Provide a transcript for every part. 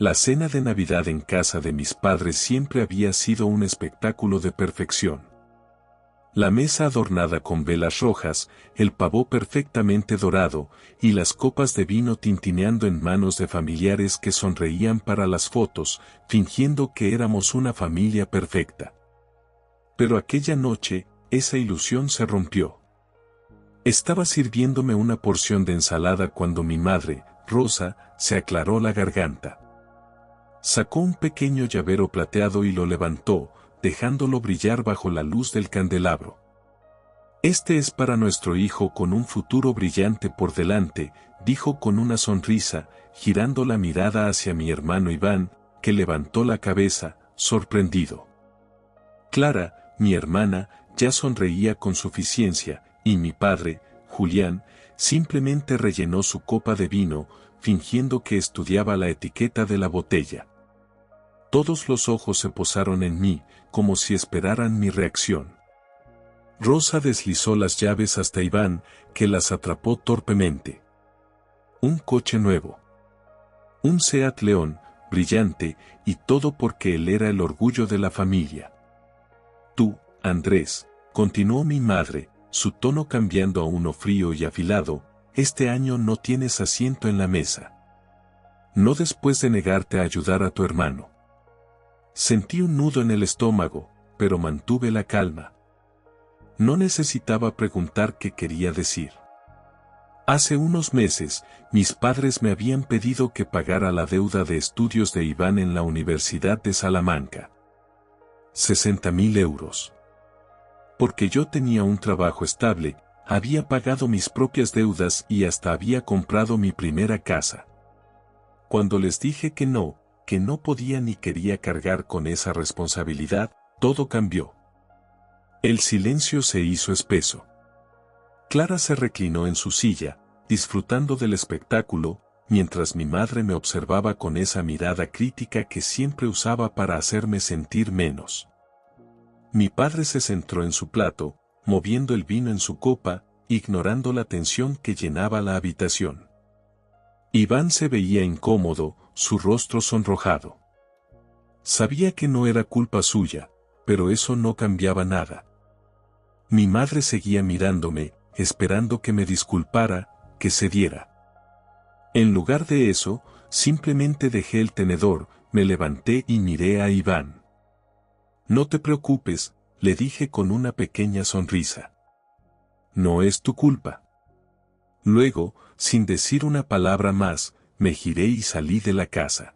La cena de Navidad en casa de mis padres siempre había sido un espectáculo de perfección. La mesa adornada con velas rojas, el pavó perfectamente dorado, y las copas de vino tintineando en manos de familiares que sonreían para las fotos, fingiendo que éramos una familia perfecta. Pero aquella noche, esa ilusión se rompió. Estaba sirviéndome una porción de ensalada cuando mi madre, Rosa, se aclaró la garganta. Sacó un pequeño llavero plateado y lo levantó, dejándolo brillar bajo la luz del candelabro. Este es para nuestro hijo con un futuro brillante por delante, dijo con una sonrisa, girando la mirada hacia mi hermano Iván, que levantó la cabeza, sorprendido. Clara, mi hermana, ya sonreía con suficiencia, y mi padre, Julián, simplemente rellenó su copa de vino, fingiendo que estudiaba la etiqueta de la botella. Todos los ojos se posaron en mí, como si esperaran mi reacción. Rosa deslizó las llaves hasta Iván, que las atrapó torpemente. Un coche nuevo. Un Seat León, brillante, y todo porque él era el orgullo de la familia. Tú, Andrés, continuó mi madre, su tono cambiando a uno frío y afilado, este año no tienes asiento en la mesa. No después de negarte a ayudar a tu hermano. Sentí un nudo en el estómago, pero mantuve la calma. No necesitaba preguntar qué quería decir. Hace unos meses, mis padres me habían pedido que pagara la deuda de estudios de Iván en la Universidad de Salamanca. 60.000 euros. Porque yo tenía un trabajo estable, había pagado mis propias deudas y hasta había comprado mi primera casa. Cuando les dije que no podía ni quería cargar con esa responsabilidad, todo cambió. El silencio se hizo espeso. Clara se reclinó en su silla, disfrutando del espectáculo, mientras mi madre me observaba con esa mirada crítica que siempre usaba para hacerme sentir menos. Mi padre se centró en su plato, moviendo el vino en su copa, ignorando la tensión que llenaba la habitación. Iván se veía incómodo, su rostro sonrojado. Sabía que no era culpa suya, pero eso no cambiaba nada. Mi madre seguía mirándome, esperando que me disculpara, que cediera. En lugar de eso, simplemente dejé el tenedor, me levanté y miré a Iván. No te preocupes, le dije con una pequeña sonrisa. No es tu culpa. Luego, sin decir una palabra más, me giré y salí de la casa.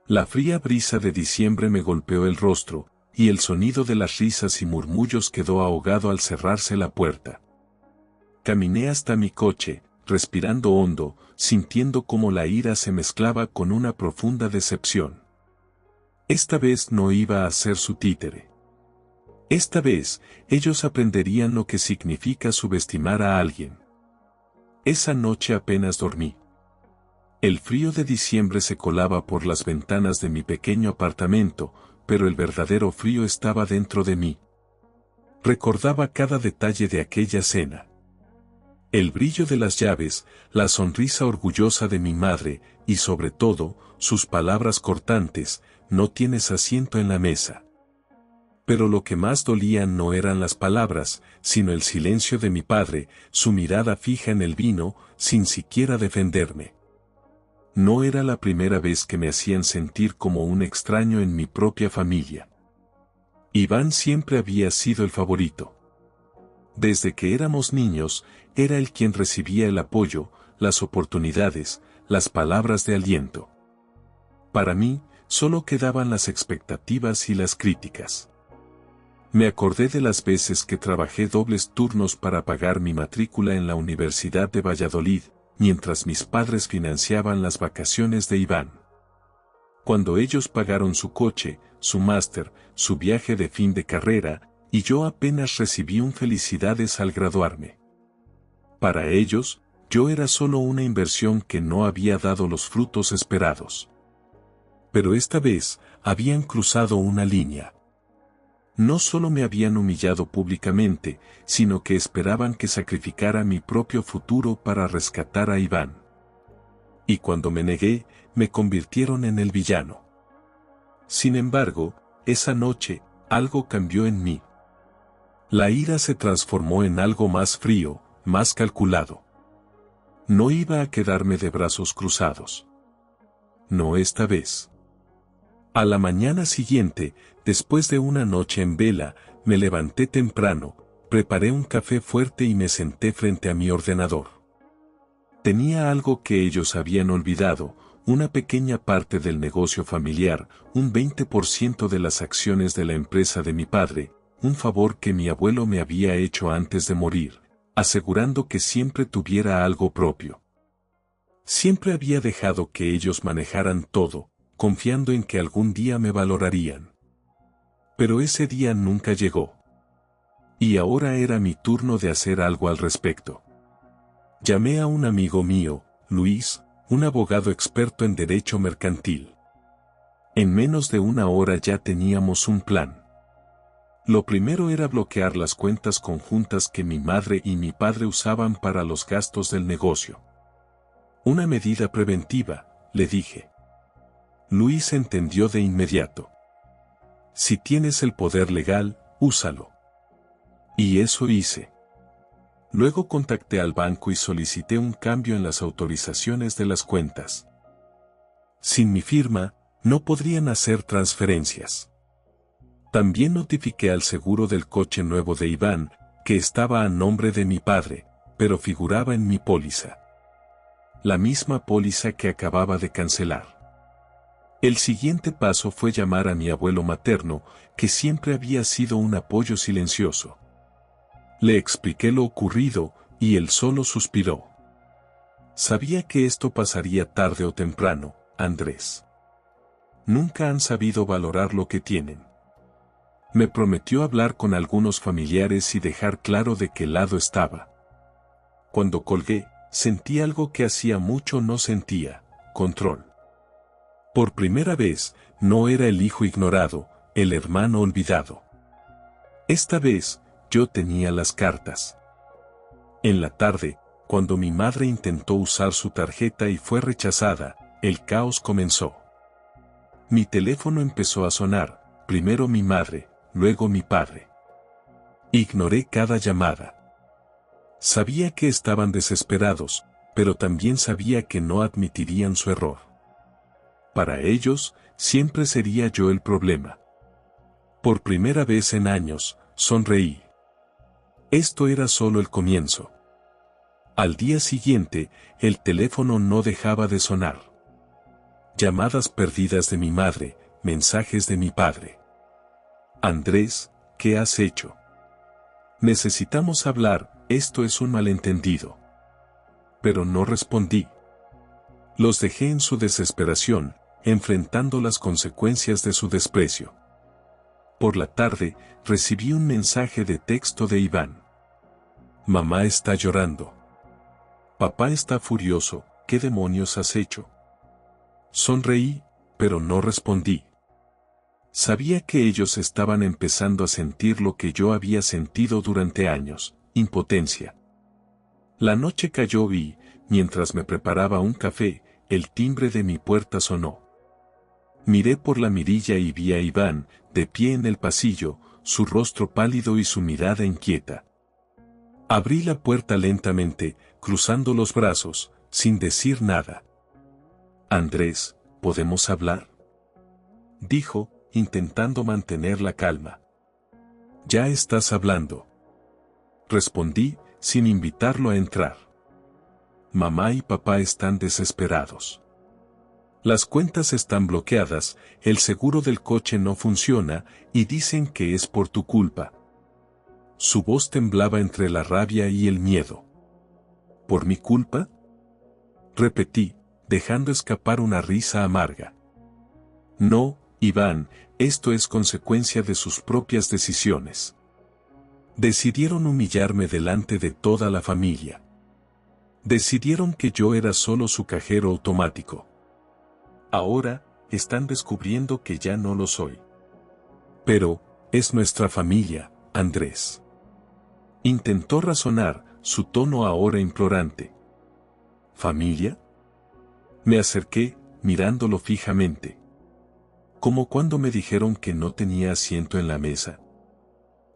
La fría brisa de diciembre me golpeó el rostro, y el sonido de las risas y murmullos quedó ahogado al cerrarse la puerta. Caminé hasta mi coche, respirando hondo, sintiendo cómo la ira se mezclaba con una profunda decepción. Esta vez no iba a ser su títere. Esta vez, ellos aprenderían lo que significa subestimar a alguien. Esa noche apenas dormí. El frío de diciembre se colaba por las ventanas de mi pequeño apartamento, pero el verdadero frío estaba dentro de mí. Recordaba cada detalle de aquella cena. El brillo de las llaves, la sonrisa orgullosa de mi madre, y sobre todo, sus palabras cortantes, no tienes asiento en la mesa. Pero lo que más dolía no eran las palabras, sino el silencio de mi padre, su mirada fija en el vino, sin siquiera defenderme. No era la primera vez que me hacían sentir como un extraño en mi propia familia. Iván siempre había sido el favorito. Desde que éramos niños, era él quien recibía el apoyo, las oportunidades, las palabras de aliento. Para mí, solo quedaban las expectativas y las críticas. Me acordé de las veces que trabajé dobles turnos para pagar mi matrícula en la Universidad de Valladolid, mientras mis padres financiaban las vacaciones de Iván. Cuando ellos pagaron su coche, su máster, su viaje de fin de carrera, y yo apenas recibí un felicidades al graduarme. Para ellos, yo era solo una inversión que no había dado los frutos esperados. Pero esta vez, habían cruzado una línea. No solo me habían humillado públicamente, sino que esperaban que sacrificara mi propio futuro para rescatar a Iván. Y cuando me negué, me convirtieron en el villano. Sin embargo, esa noche, algo cambió en mí. La ira se transformó en algo más frío, más calculado. No iba a quedarme de brazos cruzados. No esta vez. A la mañana siguiente, después de una noche en vela, me levanté temprano, preparé un café fuerte y me senté frente a mi ordenador. Tenía algo que ellos habían olvidado, una pequeña parte del negocio familiar, un 20% de las acciones de la empresa de mi padre, un favor que mi abuelo me había hecho antes de morir, asegurando que siempre tuviera algo propio. Siempre había dejado que ellos manejaran todo, confiando en que algún día me valorarían. Pero ese día nunca llegó. Y ahora era mi turno de hacer algo al respecto. Llamé a un amigo mío, Luis, un abogado experto en derecho mercantil. En menos de una hora ya teníamos un plan. Lo primero era bloquear las cuentas conjuntas que mi madre y mi padre usaban para los gastos del negocio. Una medida preventiva, le dije. Luis entendió de inmediato. Si tienes el poder legal, úsalo. Y eso hice. Luego contacté al banco y solicité un cambio en las autorizaciones de las cuentas. Sin mi firma, no podrían hacer transferencias. También notifiqué al seguro del coche nuevo de Iván, que estaba a nombre de mi padre, pero figuraba en mi póliza. La misma póliza que acababa de cancelar. El siguiente paso fue llamar a mi abuelo materno, que siempre había sido un apoyo silencioso. Le expliqué lo ocurrido, y él solo suspiró. Sabía que esto pasaría tarde o temprano, Andrés. Nunca han sabido valorar lo que tienen. Me prometió hablar con algunos familiares y dejar claro de qué lado estaba. Cuando colgué, sentí algo que hacía mucho no sentía, control. Por primera vez, no era el hijo ignorado, el hermano olvidado. Esta vez, yo tenía las cartas. En la tarde, cuando mi madre intentó usar su tarjeta y fue rechazada, el caos comenzó. Mi teléfono empezó a sonar, primero mi madre, luego mi padre. Ignoré cada llamada. Sabía que estaban desesperados, pero también sabía que no admitirían su error. Para ellos, siempre sería yo el problema. Por primera vez en años, sonreí. Esto era solo el comienzo. Al día siguiente, el teléfono no dejaba de sonar. Llamadas perdidas de mi madre, mensajes de mi padre. Andrés, ¿qué has hecho? Necesitamos hablar, esto es un malentendido. Pero no respondí. Los dejé en su desesperación, enfrentando las consecuencias de su desprecio. Por la tarde, recibí un mensaje de texto de Iván. Mamá está llorando. Papá está furioso, ¿qué demonios has hecho? Sonreí, pero no respondí. Sabía que ellos estaban empezando a sentir lo que yo había sentido durante años, impotencia. La noche cayó y, mientras me preparaba un café, el timbre de mi puerta sonó. Miré por la mirilla y vi a Iván, de pie en el pasillo, su rostro pálido y su mirada inquieta. Abrí la puerta lentamente, cruzando los brazos, sin decir nada. Andrés, ¿podemos hablar? Dijo, intentando mantener la calma. Ya estás hablando. Respondí, sin invitarlo a entrar. Mamá y papá están desesperados. Las cuentas están bloqueadas, el seguro del coche no funciona, y dicen que es por tu culpa. Su voz temblaba entre la rabia y el miedo. ¿Por mi culpa? Repetí, dejando escapar una risa amarga. No, Iván, esto es consecuencia de sus propias decisiones. Decidieron humillarme delante de toda la familia. Decidieron que yo era solo su cajero automático. Ahora, están descubriendo que ya no lo soy. Pero, es nuestra familia, Andrés. Intentó razonar, su tono ahora implorante. ¿Familia? Me acerqué, mirándolo fijamente. Como cuando me dijeron que no tenía asiento en la mesa.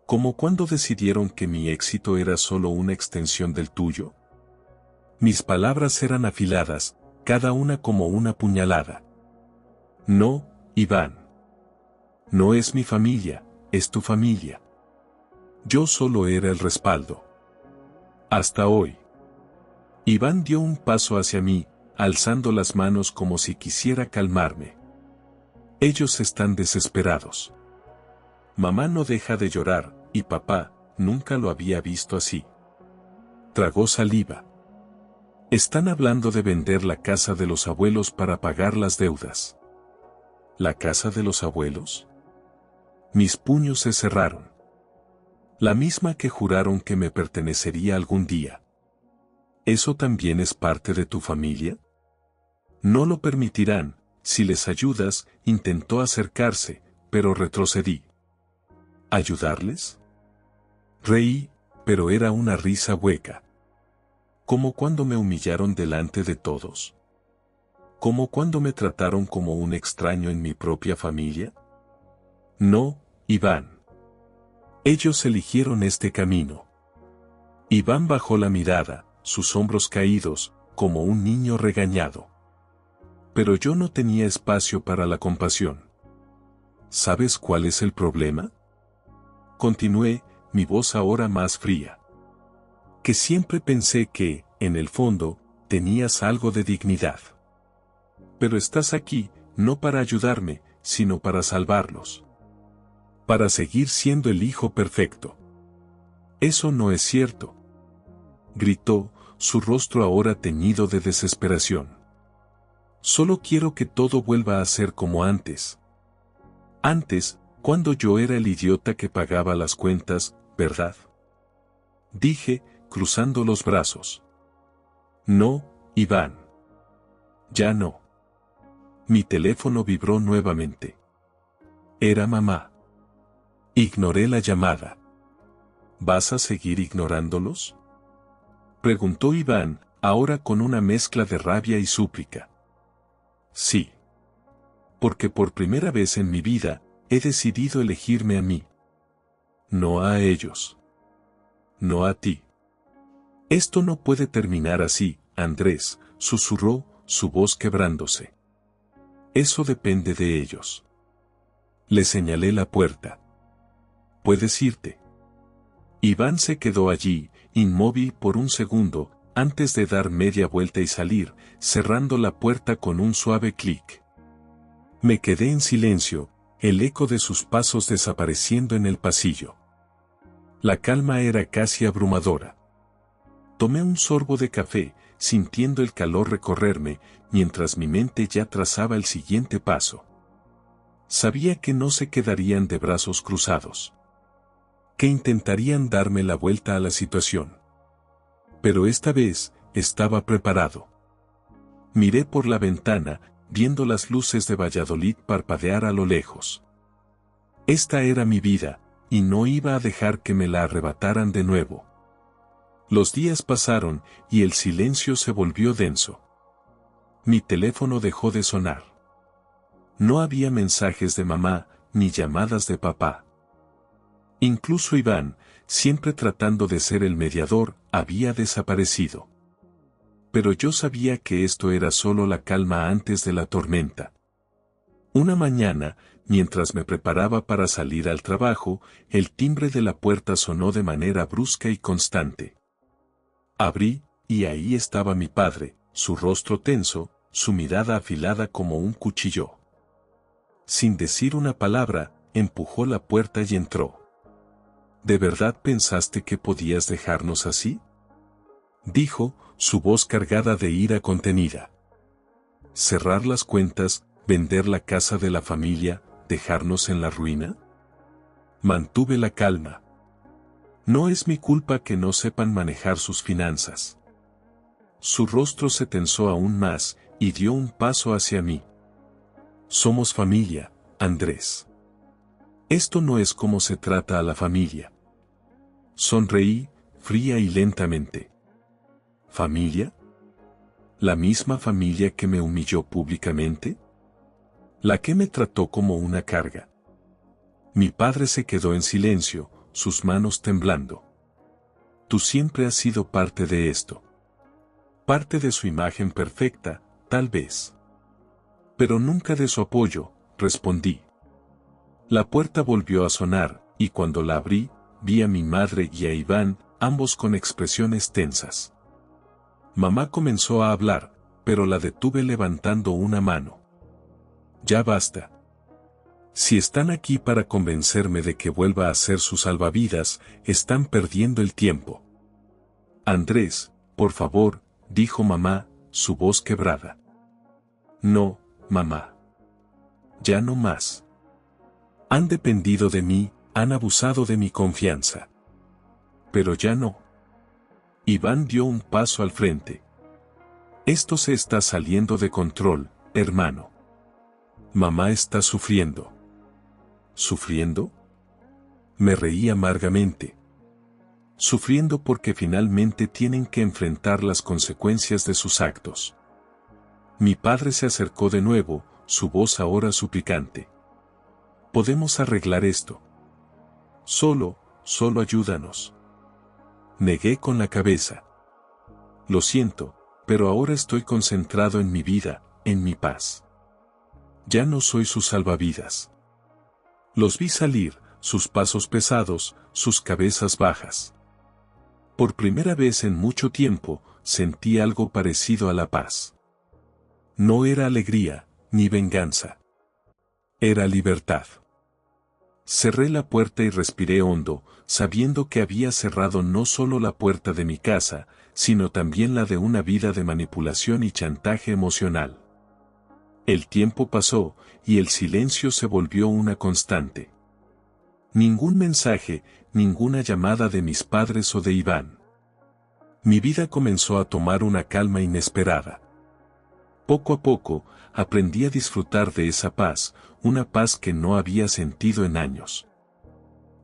Como cuando decidieron que mi éxito era solo una extensión del tuyo. Mis palabras eran afiladas, cada una como una puñalada. No, Iván. No es mi familia, es tu familia. Yo solo era el respaldo. Hasta hoy. Iván dio un paso hacia mí, alzando las manos como si quisiera calmarme. Ellos están desesperados. Mamá no deja de llorar, y papá, nunca lo había visto así. Tragó saliva. Están hablando de vender la casa de los abuelos para pagar las deudas. ¿La casa de los abuelos? Mis puños se cerraron. La misma que juraron que me pertenecería algún día. ¿Eso también es parte de tu familia? No lo permitirán, si les ayudas, intentó acercarse, pero retrocedí. ¿Ayudarles? Reí, pero era una risa hueca. Como cuando me humillaron delante de todos. Como cuando me trataron como un extraño en mi propia familia. No, Iván. Ellos eligieron este camino. Iván bajó la mirada, sus hombros caídos, como un niño regañado. Pero yo no tenía espacio para la compasión. ¿Sabes cuál es el problema? Continué, mi voz ahora más fría. Que siempre pensé que, en el fondo, tenías algo de dignidad. Pero estás aquí, no para ayudarme, sino para salvarlos. Para seguir siendo el hijo perfecto. Eso no es cierto. Gritó, su rostro ahora teñido de desesperación. Solo quiero que todo vuelva a ser como antes. Antes, cuando yo era el idiota que pagaba las cuentas, ¿verdad? Dije, cruzando los brazos. No, Iván. Ya no. Mi teléfono vibró nuevamente. Era mamá. Ignoré la llamada. ¿Vas a seguir ignorándolos? Preguntó Iván, ahora con una mezcla de rabia y súplica. Sí. Porque por primera vez en mi vida, he decidido elegirme a mí. No a ellos. No a ti. Esto no puede terminar así, Andrés, susurró, su voz quebrándose. Eso depende de ellos. Le señalé la puerta. Puedes irte. Iván se quedó allí, inmóvil por un segundo, antes de dar media vuelta y salir, cerrando la puerta con un suave clic. Me quedé en silencio, el eco de sus pasos desapareciendo en el pasillo. La calma era casi abrumadora. Tomé un sorbo de café, sintiendo el calor recorrerme, mientras mi mente ya trazaba el siguiente paso. Sabía que no se quedarían de brazos cruzados. Que intentarían darme la vuelta a la situación. Pero esta vez, estaba preparado. Miré por la ventana, viendo las luces de Valladolid parpadear a lo lejos. Esta era mi vida, y no iba a dejar que me la arrebataran de nuevo. Los días pasaron, y el silencio se volvió denso. Mi teléfono dejó de sonar. No había mensajes de mamá, ni llamadas de papá. Incluso Iván, siempre tratando de ser el mediador, había desaparecido. Pero yo sabía que esto era solo la calma antes de la tormenta. Una mañana, mientras me preparaba para salir al trabajo, el timbre de la puerta sonó de manera brusca y constante. Abrí, y ahí estaba mi padre, su rostro tenso, su mirada afilada como un cuchillo. Sin decir una palabra, empujó la puerta y entró. ¿De verdad pensaste que podías dejarnos así? Dijo, su voz cargada de ira contenida. ¿Cerrar las cuentas, vender la casa de la familia, dejarnos en la ruina? Mantuve la calma. No es mi culpa que no sepan manejar sus finanzas. Su rostro se tensó aún más, y dio un paso hacia mí. Somos familia, Andrés. Esto no es como se trata a la familia. Sonreí, fría y lentamente. ¿Familia? ¿La misma familia que me humilló públicamente? ¿La que me trató como una carga? Mi padre se quedó en silencio, sus manos temblando. Tú siempre has sido parte de esto. Parte de su imagen perfecta, tal vez. Pero nunca de su apoyo, respondí. La puerta volvió a sonar, y cuando la abrí, vi a mi madre y a Iván, ambos con expresiones tensas. Mamá comenzó a hablar, pero la detuve levantando una mano. Ya basta. Si están aquí para convencerme de que vuelva a ser su salvavidas, están perdiendo el tiempo. Andrés, por favor, dijo mamá, su voz quebrada. No, mamá. Ya no más. Han dependido de mí, han abusado de mi confianza. Pero ya no. Iván dio un paso al frente. Esto se está saliendo de control, hermano. Mamá está sufriendo. ¿Sufriendo? Me reí amargamente. Sufriendo porque finalmente tienen que enfrentar las consecuencias de sus actos. Mi padre se acercó de nuevo, su voz ahora suplicante. Podemos arreglar esto. Solo ayúdanos. Negué con la cabeza. Lo siento, pero ahora estoy concentrado en mi vida, en mi paz. Ya no soy su salvavidas. Los vi salir, sus pasos pesados, sus cabezas bajas. Por primera vez en mucho tiempo, sentí algo parecido a la paz. No era alegría, ni venganza. Era libertad. Cerré la puerta y respiré hondo, sabiendo que había cerrado no solo la puerta de mi casa, sino también la de una vida de manipulación y chantaje emocional. El tiempo pasó, y el silencio se volvió una constante. Ningún mensaje, ninguna llamada de mis padres o de Iván. Mi vida comenzó a tomar una calma inesperada. Poco a poco, aprendí a disfrutar de esa paz, una paz que no había sentido en años.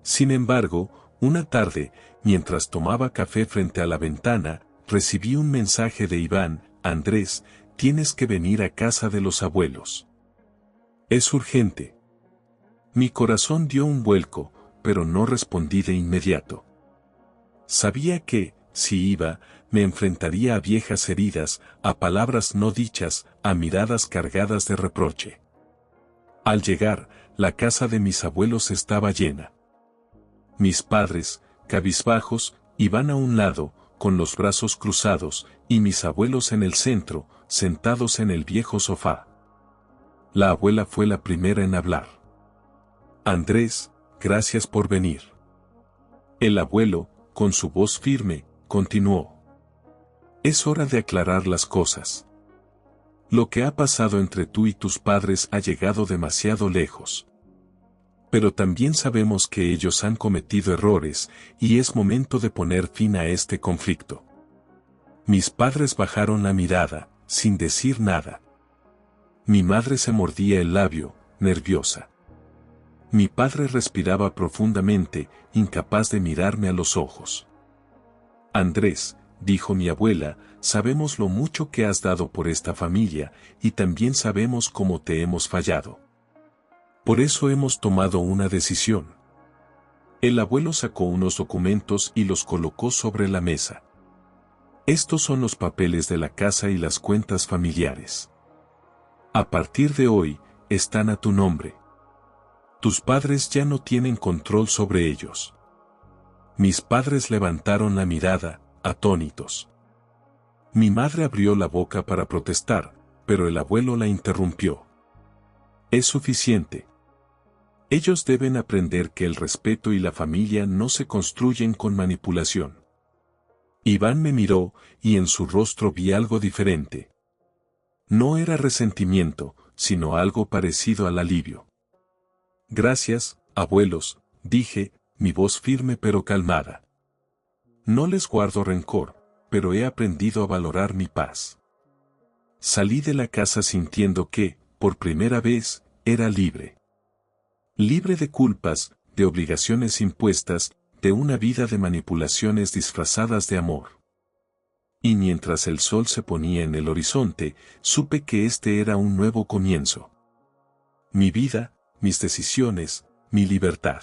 Sin embargo, una tarde, mientras tomaba café frente a la ventana, recibí un mensaje de Iván: Andrés, tienes que venir a casa de los abuelos. Es urgente. Mi corazón dio un vuelco, pero no respondí de inmediato. Sabía que, si iba, me enfrentaría a viejas heridas, a palabras no dichas, a miradas cargadas de reproche. Al llegar, la casa de mis abuelos estaba llena. Mis padres, cabizbajos, iban a un lado, con los brazos cruzados, y mis abuelos en el centro, sentados en el viejo sofá. La abuela fue la primera en hablar. Andrés, gracias por venir. El abuelo, con su voz firme, continuó. Es hora de aclarar las cosas. Lo que ha pasado entre tú y tus padres ha llegado demasiado lejos. Pero también sabemos que ellos han cometido errores, y es momento de poner fin a este conflicto. Mis padres bajaron la mirada, sin decir nada. Mi madre se mordía el labio, nerviosa. Mi padre respiraba profundamente, incapaz de mirarme a los ojos. Andrés, dijo mi abuela, sabemos lo mucho que has dado por esta familia, y también sabemos cómo te hemos fallado. Por eso hemos tomado una decisión. El abuelo sacó unos documentos y los colocó sobre la mesa. Estos son los papeles de la casa y las cuentas familiares. A partir de hoy, están a tu nombre. Tus padres ya no tienen control sobre ellos. Mis padres levantaron la mirada, atónitos. Mi madre abrió la boca para protestar, pero el abuelo la interrumpió. Es suficiente. Ellos deben aprender que el respeto y la familia no se construyen con manipulación. Iván me miró, y en su rostro vi algo diferente. No era resentimiento, sino algo parecido al alivio. Gracias, abuelos, dije, mi voz firme pero calmada. No les guardo rencor, pero he aprendido a valorar mi paz. Salí de la casa sintiendo que, por primera vez, era libre. Libre de culpas, de obligaciones impuestas, de una vida de manipulaciones disfrazadas de amor. y mientras el sol se ponía en el horizonte, supe que este era un nuevo comienzo. Mi vida, mis decisiones, mi libertad.